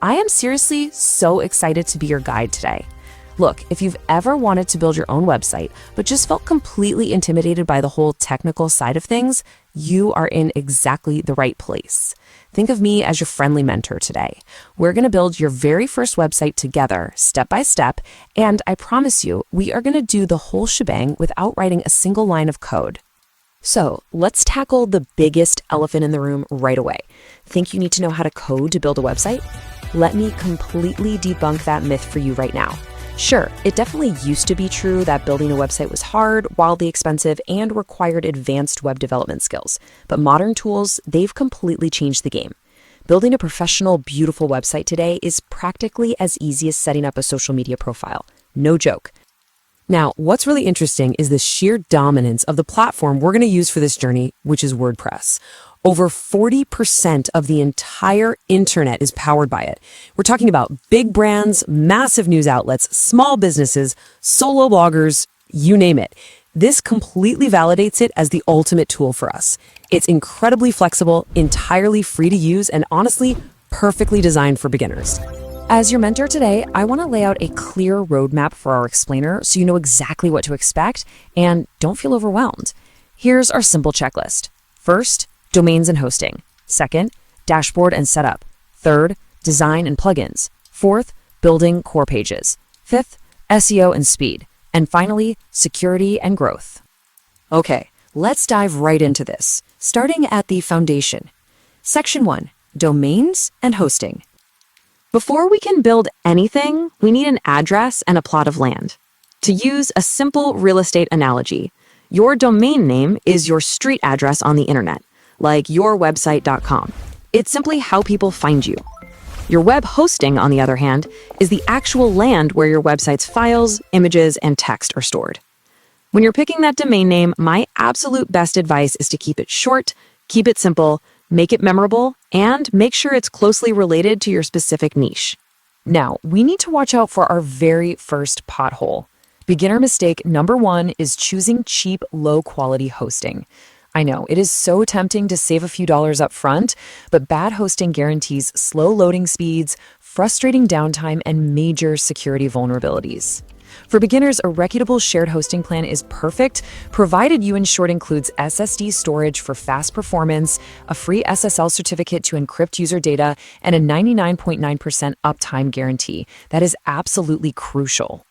I am seriously so excited to be your guide today. Look, if you've ever wanted to build your own website, but just felt completely intimidated by the whole technical side of things, you are in exactly the right place. Think of me as your friendly mentor today. We're going to build your very first website together, step by step, and I promise you, we are going to do the whole shebang without writing a single line of code. So let's tackle the biggest elephant in the room right away. Think you need to know how to code to build a website? Let me completely debunk that myth for you right now. Sure, it definitely used to be true that building a website was hard, wildly expensive, and required advanced web development skills. But modern tools, they've completely changed the game. Building a professional, beautiful website today is practically as easy as setting up a social media profile. No joke. Now, what's really interesting is the sheer dominance of the platform we're going to use for this journey, which is WordPress. Over 40% of the entire internet is powered by it. We're talking about big brands, massive news outlets, small businesses, solo bloggers, you name it. This completely validates it as the ultimate tool for us. It's incredibly flexible, entirely free to use, and honestly, perfectly designed for beginners. As your mentor today, I want to lay out a clear roadmap for our explainer so you know exactly what to expect and don't feel overwhelmed. Here's our simple checklist. First, domains and hosting. Second, dashboard and setup. Third, design and plugins. Fourth, building core pages. Fifth, SEO and speed. And finally, security and growth. Okay, let's dive right into this, starting at the foundation. Section 1, domains and hosting. Before we can build anything, we need an address and a plot of land. To use a simple real estate analogy, your domain name is your street address on the internet, like yourwebsite.com. It's simply how people find you. Your web hosting, on the other hand, is the actual land where your website's files, images, and text are stored. When you're picking that domain name, my absolute best advice is to keep it short, keep it simple, make it memorable, and make sure it's closely related to your specific niche. Now, we need to watch out for our very first pothole. Beginner mistake number 1 is choosing cheap, low-quality hosting. I know, it is so tempting to save a few dollars up front, but bad hosting guarantees slow loading speeds, frustrating downtime, and major security vulnerabilities. For beginners, a reputable shared hosting plan is perfect, provided you ensure it includes SSD storage for fast performance, a free SSL certificate to encrypt user data, and a 99.9% uptime guarantee. That is absolutely crucial.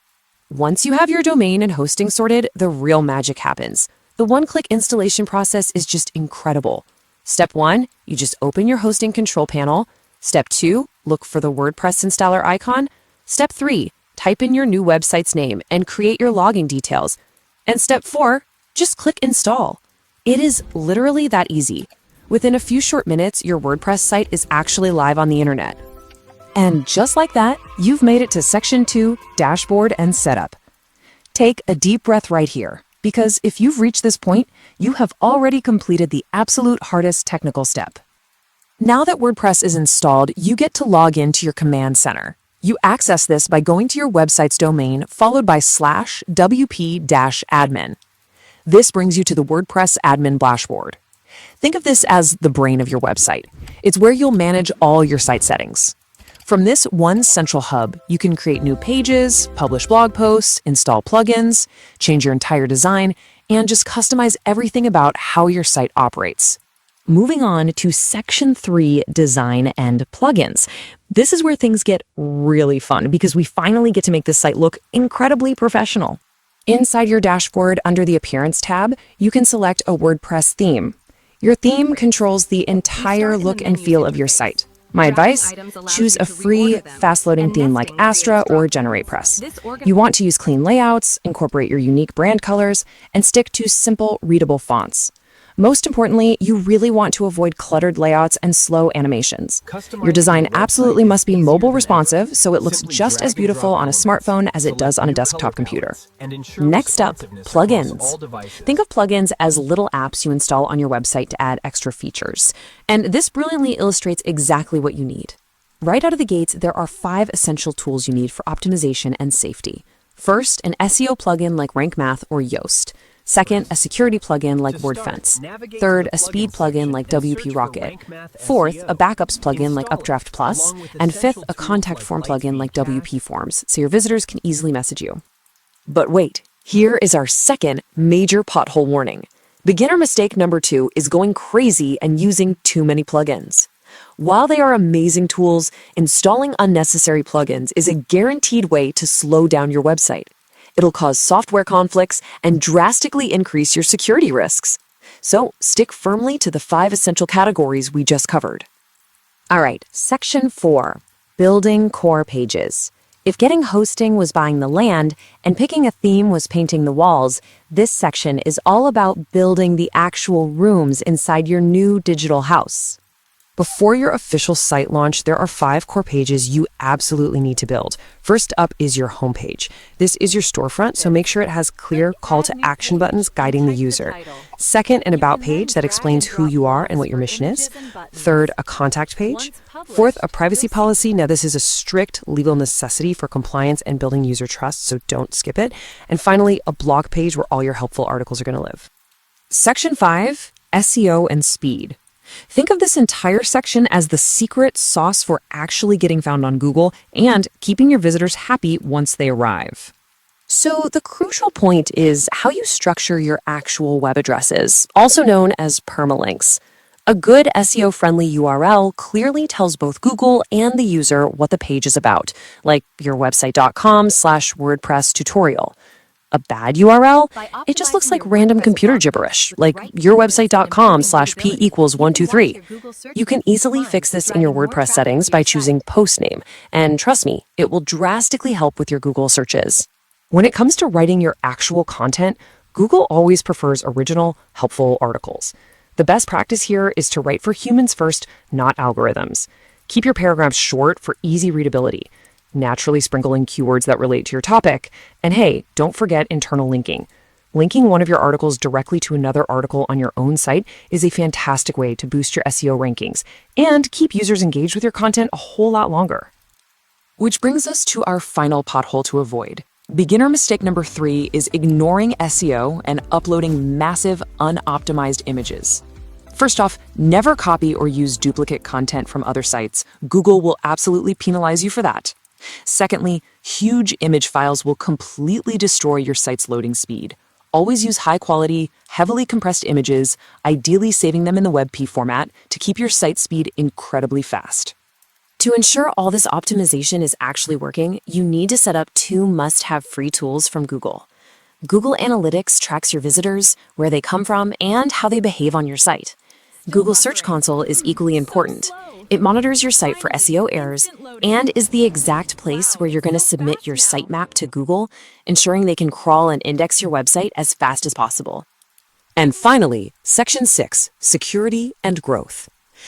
Once you have your domain and hosting sorted, the real magic happens. The one-click installation process is just incredible. Step 1, you just open your hosting control panel. Step 2, look for the WordPress installer icon. Step 3, type in your new website's name and create your login details. And step 4, just click install. It is literally that easy. Within a few short minutes, your WordPress site is actually live on the internet. And just like that, you've made it to section 2, dashboard and setup. Take a deep breath right here, because if you've reached this point, you have already completed the absolute hardest technical step. Now that WordPress is installed, you get to log into your command center. You access this by going to your website's domain, followed by /wp-admin. This brings you to the WordPress admin dashboard. Think of this as the brain of your website. It's where you'll manage all your site settings. From this one central hub, you can create new pages, publish blog posts, install plugins, change your entire design, and just customize everything about how your site operates. Moving on to section 3, design and plugins. This is where things get really fun because we finally get to make this site look incredibly professional. Inside your dashboard, under the Appearance tab, you can select a WordPress theme. Your theme controls the entire look and feel of your site. My advice, choose a free, fast-loading theme like Astra or GeneratePress. You want to use clean layouts, incorporate your unique brand colors, and stick to simple, readable fonts. Most importantly, you really want to avoid cluttered layouts and slow animations. Your design absolutely must be mobile responsive, so it looks just as beautiful on a smartphone as it does on a desktop computer. Next up, plugins. Think of plugins as little apps you install on your website to add extra features. And this brilliantly illustrates exactly what you need. Right out of the gates, there are 5 essential tools you need for optimization and safety. First, an SEO plugin like Rank Math or Yoast. Second, a security plugin like WordFence. Third, a speed plugin like WP Rocket. Fourth, a backups plugin like Updraft Plus. And fifth, a contact form plugin like WP Forms, so your visitors can easily message you. But wait, here is our second major pothole warning. Beginner mistake number 2 is going crazy and using too many plugins. While they are amazing tools, installing unnecessary plugins is a guaranteed way to slow down your website. It'll cause software conflicts and drastically increase your security risks. So stick firmly to the 5 essential categories we just covered. All right, section 4, building core pages. If getting hosting was buying the land and picking a theme was painting the walls, this section is all about building the actual rooms inside your new digital house. Before your official site launch, there are 5 core pages you absolutely need to build. First up is your homepage. This is your storefront, so make sure it has clear call to action buttons guiding the user. Second, an about page that explains who you are and what your mission is. Third, a contact page. Fourth, a privacy policy. Now, this is a strict legal necessity for compliance and building user trust, so don't skip it. And finally, a blog page where all your helpful articles are going to live. Section 5, SEO and speed. Think of this entire section as the secret sauce for actually getting found on Google and keeping your visitors happy once they arrive. So the crucial point is how you structure your actual web addresses, also known as permalinks. A good SEO-friendly URL clearly tells both Google and the user what the page is about, like your website.com/WordPress tutorial. A bad URL? It just looks like random computer gibberish, like yourwebsite.com/p=123. You can easily fix this in your WordPress settings by choosing post name, and trust me, it will drastically help with your Google searches. When it comes to writing your actual content, Google always prefers original, helpful articles. The best practice here is to write for humans first, not algorithms. Keep your paragraphs short for easy readability. Naturally sprinkle in keywords that relate to your topic. And hey, don't forget internal linking. Linking one of your articles directly to another article on your own site is a fantastic way to boost your SEO rankings and keep users engaged with your content a whole lot longer. Which brings us to our final pothole to avoid. Beginner mistake number 3 is ignoring SEO and uploading massive, unoptimized images. First off, never copy or use duplicate content from other sites. Google will absolutely penalize you for that. Secondly, huge image files will completely destroy your site's loading speed. Always use high-quality, heavily compressed images, ideally saving them in the WebP format to keep your site speed incredibly fast. To ensure all this optimization is actually working, you need to set up 2 must-have free tools from Google. Google Analytics tracks your visitors, where they come from, and how they behave on your site. Google Search Console is equally important. It monitors your site for SEO errors and is the exact place where you're going to submit your sitemap to Google, ensuring they can crawl and index your website as fast as possible. And finally, Section 6, Security and Growth.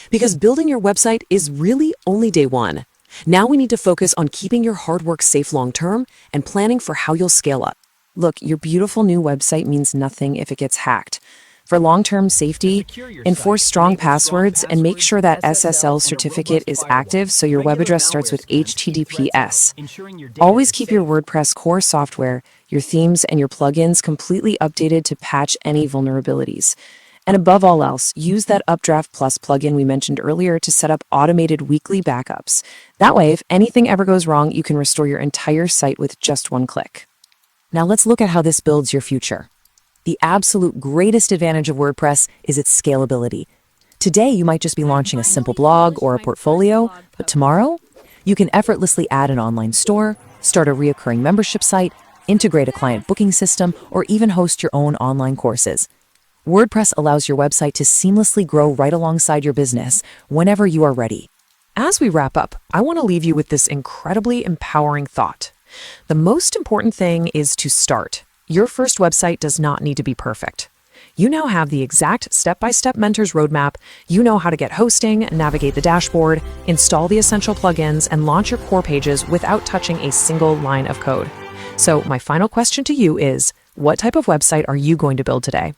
Because building your website is really only day 1. Now we need to focus on keeping your hard work safe long-term and planning for how you'll scale up. Look, your beautiful new website means nothing if it gets hacked. For long-term safety, enforce strong passwords and make sure that SSL certificate is active so your web address starts with HTTPS. Always keep your WordPress core software, your themes, and your plugins completely updated to patch any vulnerabilities. And above all else, use that Updraft Plus plugin we mentioned earlier to set up automated weekly backups. That way, if anything ever goes wrong, you can restore your entire site with just 1 click. Now let's look at how this builds your future. The absolute greatest advantage of WordPress is its scalability. Today, you might just be launching a simple blog or a portfolio, but tomorrow, you can effortlessly add an online store, start a recurring membership site, integrate a client booking system, or even host your own online courses. WordPress allows your website to seamlessly grow right alongside your business whenever you are ready. As we wrap up, I want to leave you with this incredibly empowering thought. The most important thing is to start. Your first website does not need to be perfect. You now have the exact step-by-step mentor's roadmap. You know how to get hosting, navigate the dashboard, install the essential plugins, and launch your core pages without touching a single line of code. So my final question to you is, what type of website are you going to build today?